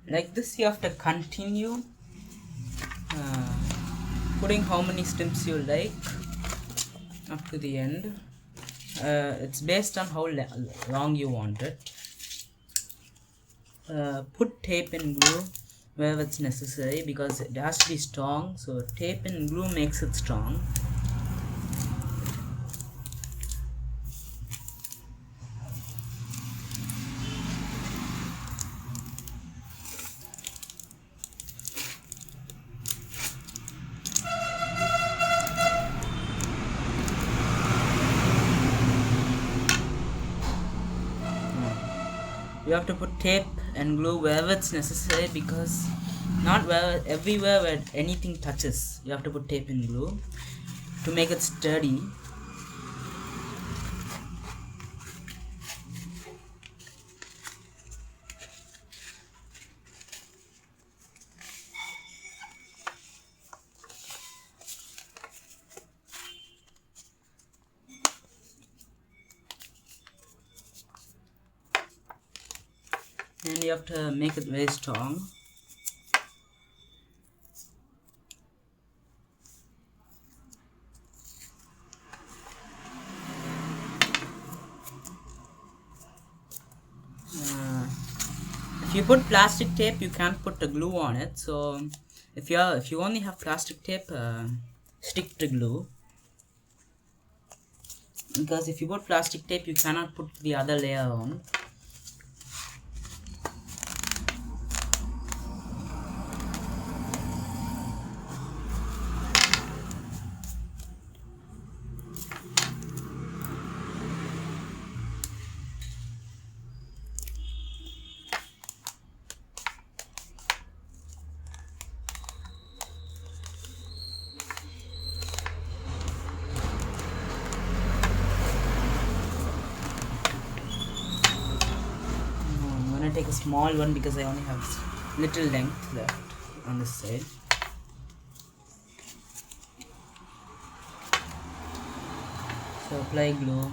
Like this, you have to continue uh, putting how many stems you like up to the end. It's based on how long you want it. Put tape and glue wherever it's necessary because it has to be strong, so tape and glue makes it strong. You have to put tape and glue wherever it's necessary because not where everywhere where anything touches you have to put tape and glue to make it sturdy. And you have to make it very strong. If you put plastic tape you can't put the glue on it, so if you only have plastic tape, stick to glue, because if you put plastic tape you cannot put the other layer on. I'm gonna take a small one because I only have little length left on this side. So apply glue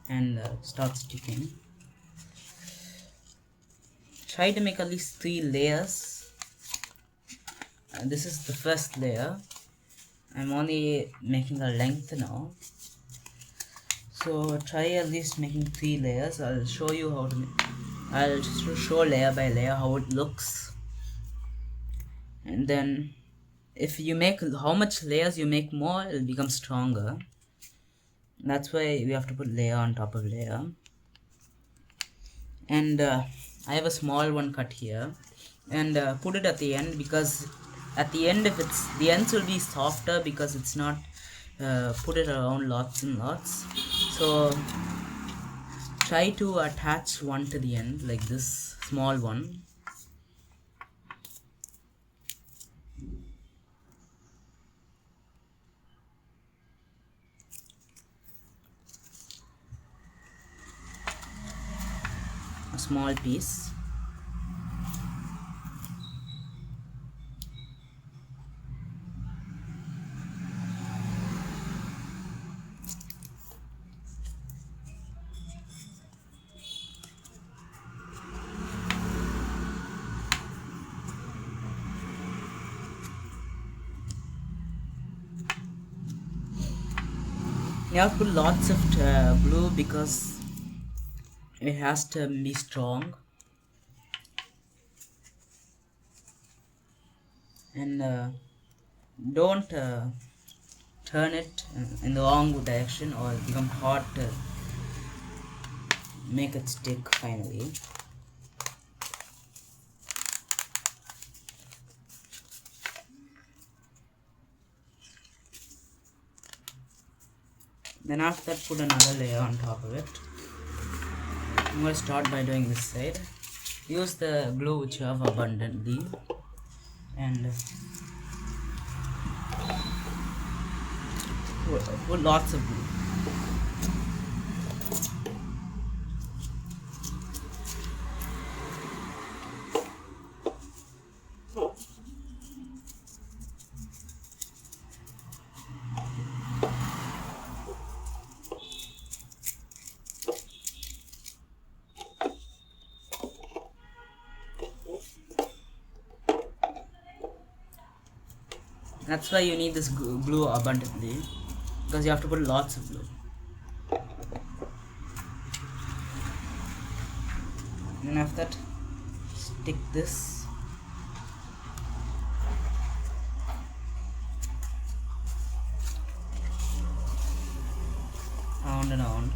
and start sticking. Try to make at least 3 layers. This is the first layer. I'm only making a length now, so try at least making 3 layers. I'll show you how to I'll show layer by layer how it looks, and then if you make how much layers you make more, it'll become stronger. That's why we have to put layer on top of layer. And I have a small one cut here, and put it at the end because at the end, if it's the ends will be softer because it's not put it around lots and lots. So try to attach one to the end like this small one. A small piece. You have to put lots of glue because it has to be strong, and don't turn it in the wrong direction or it become hot to make it stick finally. Then after that, put another layer on top of it. I'm going to start by doing this side. Use the glue which you have abundantly, and put lots of glue. That's why you need this glue abundantly, because you have to put lots of glue. And after that, stick this. Round and round.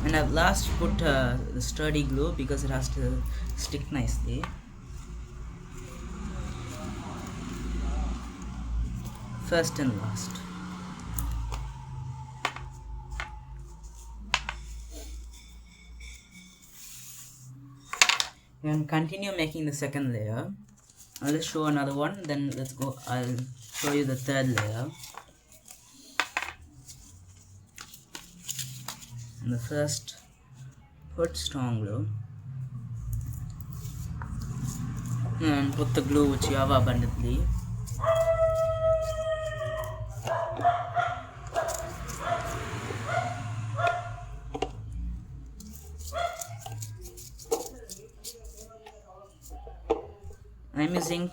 And at last put the sturdy glue because it has to stick nicely. First and last. And continue making the second layer. I'll just show another one, then let's go. I'll show you the third layer. And the first, put strong glue and put the glue which you have abundantly. I'm using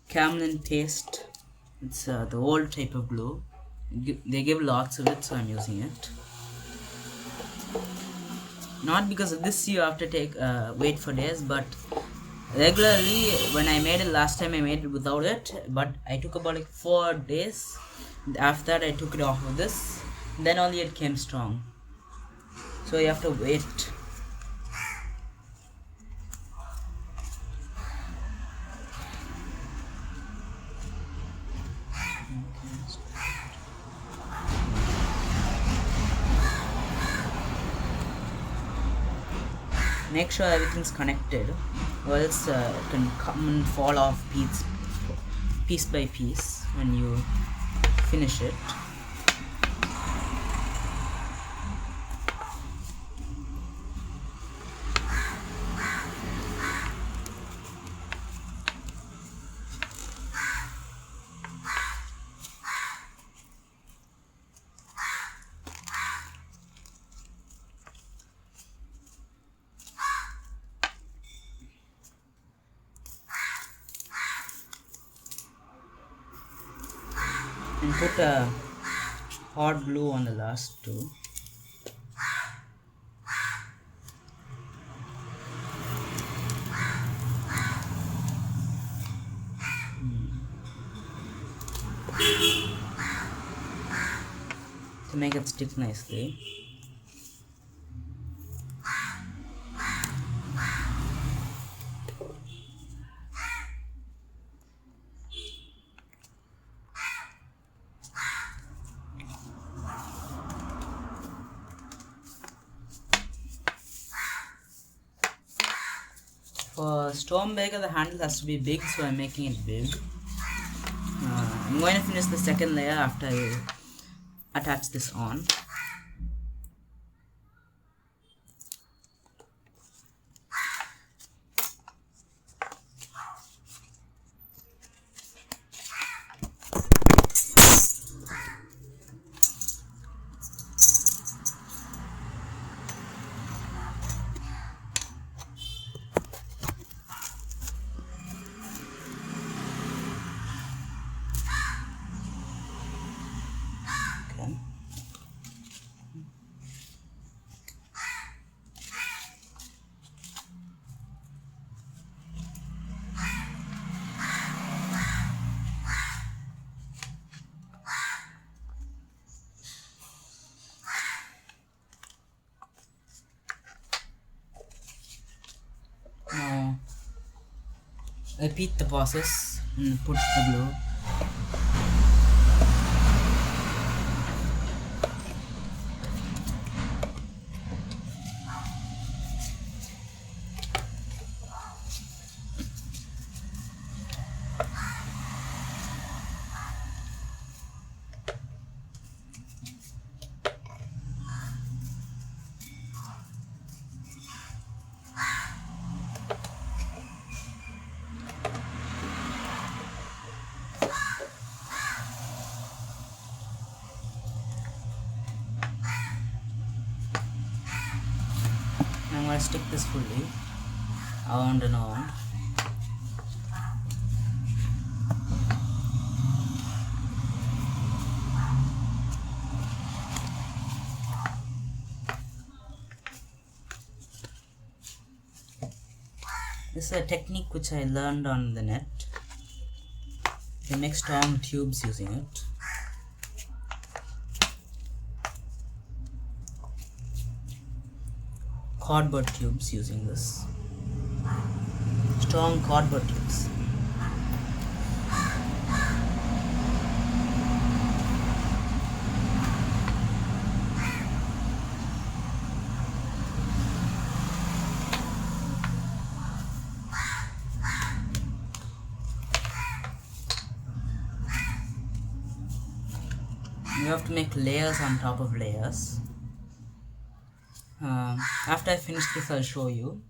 Camlin paste. It's the old type of glue. They give lots of it, so I'm using it. Not because of this you have to take wait for days, but regularly when I made it last time I made it without it, but I took about like 4 days. After that I took it off of this, then only it came strong. So you have to wait. Make sure everything's connected, or else it can come and fall off piece by piece when you finish it. And put a hot glue on the last two. To make it stick nicely. For Stormbreaker, the handle has to be big, so I'm making it big. I'm going to finish the second layer after I attach this on. Now repeat the process and put the glue. I'll stick this fully around and around. This is a technique which I learned on the net. They make strong tubes using it. Cardboard tubes using this. Strong cardboard tubes. You have to make layers on top of layers. After I finish this, I'll show you.